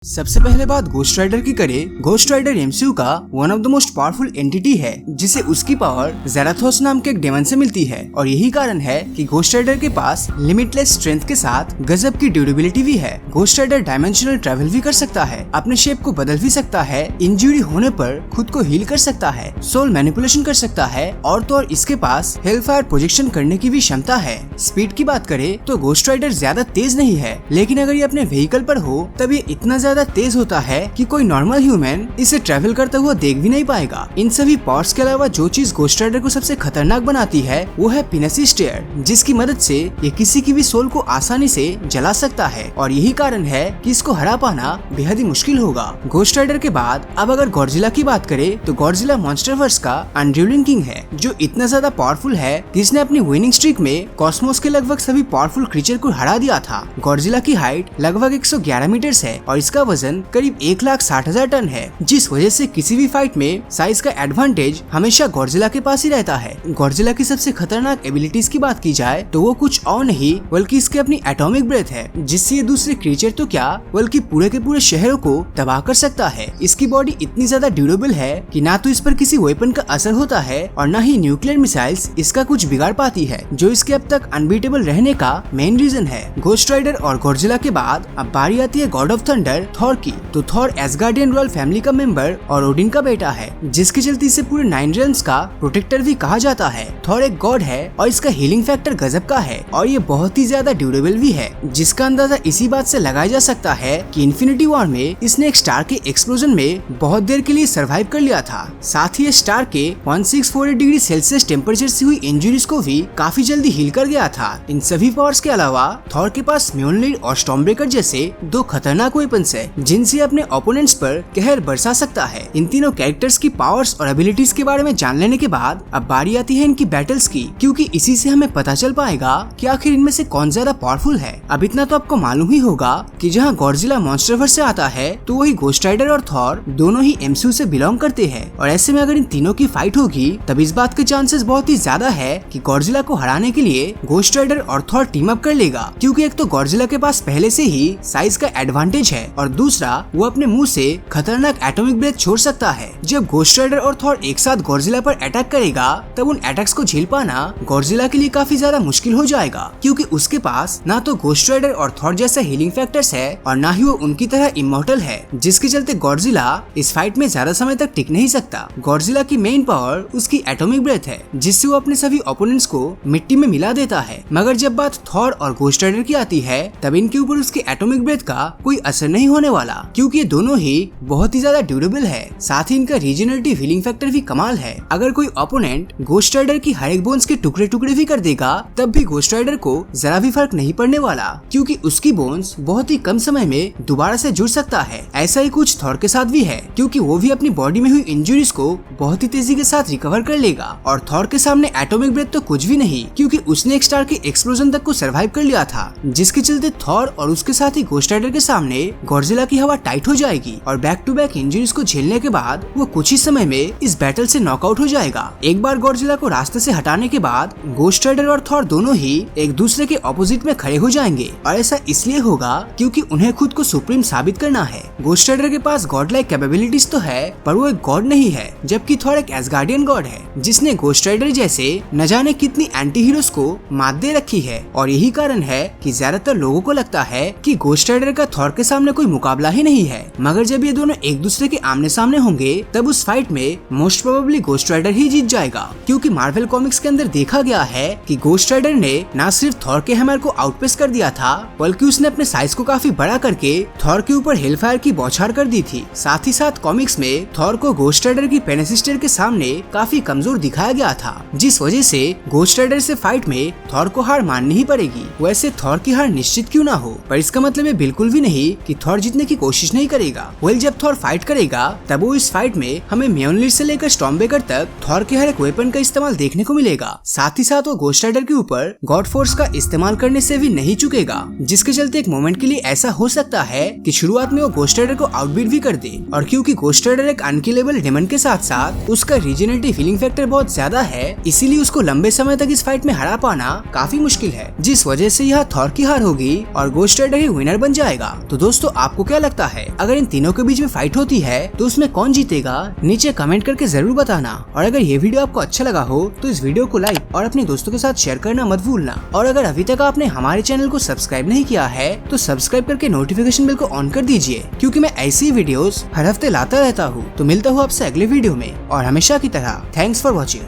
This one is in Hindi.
सबसे पहले बात घोस्ट राइडर की करें। घोस्ट राइडर एमसीयू का one of the most powerful entity है, जिसे उसकी पावर ज़ेराथोस नाम के एक डेमन से मिलती है और यही कारण है कि घोस्ट राइडर के पास लिमिटलेस स्ट्रेंथ के साथ गजब की ड्यूरेबिलिटी भी है। घोस्ट राइडर डायमेंशनल ट्रैवल भी कर सकता है, अपने शेप को बदल भी सकता है, इंजरी होने पर खुद को हील कर सकता है, सोल मैनिपुलेशन कर सकता है और तो और इसके पास हेलफायर प्रोजेक्शन करने की भी क्षमता है। स्पीड की बात करें तो घोस्ट राइडर ज्यादा तेज नहीं है, लेकिन अगर ये अपने व्हीकल पर हो तब ये इतना ज्यादा तेज होता है कि कोई नॉर्मल ह्यूमन इसे ट्रैवल करता हुआ देख भी नहीं पाएगा। इन सभी पावर्स के अलावा जो चीज घोस्ट राइडर को सबसे खतरनाक बनाती है वो है पिनसी स्टेयर, जिसकी मदद से ये किसी की भी सोल को आसानी से जला सकता है और यही कारण है कि इसको हरा पाना बेहद ही मुश्किल होगा। घोस्ट राइडर के बाद अब अगर गॉडजिला की बात करें तो गॉडजिला मॉन्स्टरवर्स का अनड्यूलिंग किंग है, जो इतना ज्यादा पावरफुल है कि इसने अपनी विनिंग स्ट्रीक में कॉस्मोस के लगभग सभी पावरफुल क्रीचर को हरा दिया था। गॉडजिला की हाइट लगभग 111 मीटर है और इसका वजन करीब 1,60,000 टन है, जिस वजह से किसी भी फाइट में साइज का एडवांटेज हमेशा गॉडजिला के पास ही रहता है। गॉडजिला की सबसे खतरनाक एबिलिटीज की बात की जाए तो वो कुछ और नहीं बल्कि इसके अपनी एटॉमिक ब्रेथ है, जिससे ये दूसरे क्रीचर तो क्या बल्कि पूरे के पूरे शहरों को तबाह कर सकता है। इसकी बॉडी इतनी ज्यादा ड्यूरेबल है कि ना तो इस पर किसी वेपन का असर होता है और न ही न्यूक्लियर मिसाइल्स इसका कुछ बिगाड़ पाती है, जो इसके अब तक अनबीटेबल रहने का मेन रीजन है। घोस्ट राइडर और गॉडजिला के बाद अब बारी आती है गॉड ऑफ थंडर थॉर की। तो थॉर एसगार्डियन रॉयल फैमिली का मेंबर और ओडिन का बेटा है, जिसके चलते इसे पूरे 9 रेल्म्स का प्रोटेक्टर भी कहा जाता है। थॉर एक गॉड है और इसका हीलिंग फैक्टर गजब का है और ये बहुत ही ज्यादा ड्यूरेबल भी है, जिसका अंदाजा इसी बात से लगाया जा सकता है कि इन्फिनिटी वॉर में इसने एक स्टार के एक्सप्लोजन में बहुत देर के लिए सर्वाइव कर लिया था। साथ ही स्टार के 1648 डिग्री सेल्सियस टेम्परेचर से हुई इंजरीज को भी काफी जल्दी हील कर गया था। इन सभी पावर्स के अलावा थॉर के पास म्योलनिर और स्टॉर्मब्रेकर जैसे दो खतरनाक वेपन्स है, जिनसे अपने ओपोनेंट्स पर कहर बरसा सकता है। इन तीनों कैरेक्टर्स की पावर्स और एबिलिटीज के बारे में जान लेने के बाद अब बारी आती है इनकी बैटल्स की, क्योंकि इसी से हमें पता चल पाएगा कि आखिर इनमें से कौन ज्यादा पावरफुल है। अब इतना तो आपको मालूम ही होगा कि जहां गॉडजिला मॉन्स्टरवर्स से आता है तो वही घोस्ट राइडर और थॉर दोनों ही एमसीयू से बिलोंग करते हैं, और ऐसे में अगर इन तीनों की फाइट होगी तब इस बात के चांसेस बहुत ही ज्यादा है कि गॉडजिला को हराने के लिए घोस्ट राइडर और थॉर टीम अप कर लेगा, क्योंकि एक तो गॉडजिला के पास पहले से ही साइज का एडवांटेज है और दूसरा वो अपने मुंह से खतरनाक एटॉमिक ब्रेथ छोड़ सकता है। जब घोस्ट राइडर और थॉर एक साथ गॉडजिला पर अटैक करेगा तब उन अटैक्स को झेल पाना गॉडजिला के लिए काफी ज्यादा मुश्किल हो जाएगा, क्योंकि उसके पास ना तो घोस्ट राइडर और थॉर जैसा हीलिंग फैक्टर्स है और ना ही वो उनकी तरह इमॉर्टल है, जिसके चलते गॉडजिला इस फाइट में ज्यादा समय तक टिक नहीं सकता। गॉडजिला की मेन पावर उसकी एटॉमिक ब्रेथ है, जिससे वो अपने सभी ओपोनेंट्स को मिट्टी में मिला देता है। मगर जब बात थॉर और घोस्ट राइडर की आती है तब इनके ऊपर उसकी एटॉमिक ब्रेथ का कोई असर नहीं होने वाला, क्योंकि ये दोनों ही बहुत ही ज्यादा ड्यूरेबल है। साथ ही इनका रीजनरेटिव हीलिंग फैक्टर भी कमाल है। अगर कोई ओपोनेंट घोस्ट राइडर की हर एक बोन्स के टुकड़े टुकड़े भी कर देगा तब भी घोस्ट राइडर को जरा भी फर्क नहीं पड़ने वाला, क्योंकि उसकी बोन्स बहुत ही कम समय में दोबारा से जुड़ सकता है। ऐसा ही कुछ थॉर के साथ भी है, क्योंकि वो भी अपनी बॉडी में हुई इंजरीज को बहुत ही तेजी के साथ रिकवर कर लेगा। और थॉर के सामने एटॉमिक ब्रेथ तो कुछ भी नहीं, क्योंकि उसने एक स्टार के एक्सप्लोजन तक को सर्वाइव कर लिया था, जिसके चलते थॉर और उसके साथ ही घोस्ट राइडर के सामने गॉडजिला की हवा टाइट हो जाएगी और बैक टू बैक इंजरीज को झेलने के बाद वो कुछ ही समय में इस बैटल से नॉकआउट हो जाएगा। एक बार गॉडजिला को रास्ते से हटाने के बाद घोस्ट राइडर और थॉर दोनों ही एक दूसरे के ऑपोजिट में खड़े हो जाएंगे, और ऐसा इसलिए होगा क्योंकि उन्हें खुद को सुप्रीम साबित करना है। घोस्ट राइडर के पास गॉड लाइक कैपेबिलिटीज तो है, पर वो एक गॉड नहीं है, जबकि थॉर एक एसगार्डियन गॉड है, जिसने घोस्ट राइडर जैसे न जाने कितनी एंटी हीरोज को मात दे रखी है। और यही कारण है कि ज्यादातर लोगों को लगता है कि घोस्ट राइडर का थॉर के सामने कोई मुकाबला ही नहीं है। मगर जब ये दोनों एक दूसरे के आमने सामने होंगे तब उस फाइट में मोस्ट प्रोबेबली घोस्ट राइडर ही जीत जाएगा, क्योंकि मार्वल कॉमिक्स के अंदर देखा गया है कि घोस्ट राइडर ने न सिर्फ थॉर के हैमर को आउटपेस कर दिया था, बल्कि उसने अपने साइज को काफी बड़ा करके थॉर के ऊपर हेलफायर की बौछार कर दी थी। साथ ही साथ कॉमिक्स में थॉर को घोस्ट राइडर की पेनिसी स्टेयर के सामने काफी कमजोर दिखाया गया था, जिस वजह से घोस्ट राइडर से फाइट में थॉर को हार माननी ही पड़ेगी। वैसे थॉर की हार निश्चित क्यों ना हो, पर इसका मतलब ये बिल्कुल भी नहीं कि थॉर जीतने की कोशिश नहीं करेगा। जब थॉर फाइट करेगा तब वो इस फाइट में हमें म्योलनिर से लेकर स्टॉर्मब्रेकर तक थॉर के हर एक वेपन का इस्तेमाल देखने को मिलेगा। साथ ही साथ वो घोस्ट राइडर के ऊपर गॉड फोर्स का इस्तेमाल करने से भी नहीं चुकेगा, जिसके चलते एक मोमेंट के लिए ऐसा हो सकता है कि शुरुआत में वो घोस्ट राइडर को आउटबीट भी कर दे। और क्योंकि घोस्ट राइडर एक अनकिलेबल डेमन के साथ साथ उसका रीजनरेटिव हीलिंग फैक्टर बहुत ज्यादा है, इसीलिए उसको लंबे समय तक इस फाइट में हरा पाना काफी मुश्किल है, जिस वजह से यह थॉर की हार होगी और घोस्ट राइडर ही विनर बन जाएगा। तो दोस्तों, आप आपको क्या लगता है, अगर इन तीनों के बीच में फाइट होती है तो उसमें कौन जीतेगा? नीचे कमेंट करके जरूर बताना। और अगर ये वीडियो आपको अच्छा लगा हो तो इस वीडियो को लाइक और अपने दोस्तों के साथ शेयर करना मत भूलना। और अगर अभी तक आपने हमारे चैनल को सब्सक्राइब नहीं किया है तो सब्सक्राइब करके नोटिफिकेशन बेल को ऑन कर दीजिए, क्योंकि मैं ऐसी वीडियोस हर हफ्ते लाता रहता हूँ। तो मिलता हूँ आपसे अगले वीडियो में, और हमेशा की तरह थैंक्स फॉर वॉचिंग।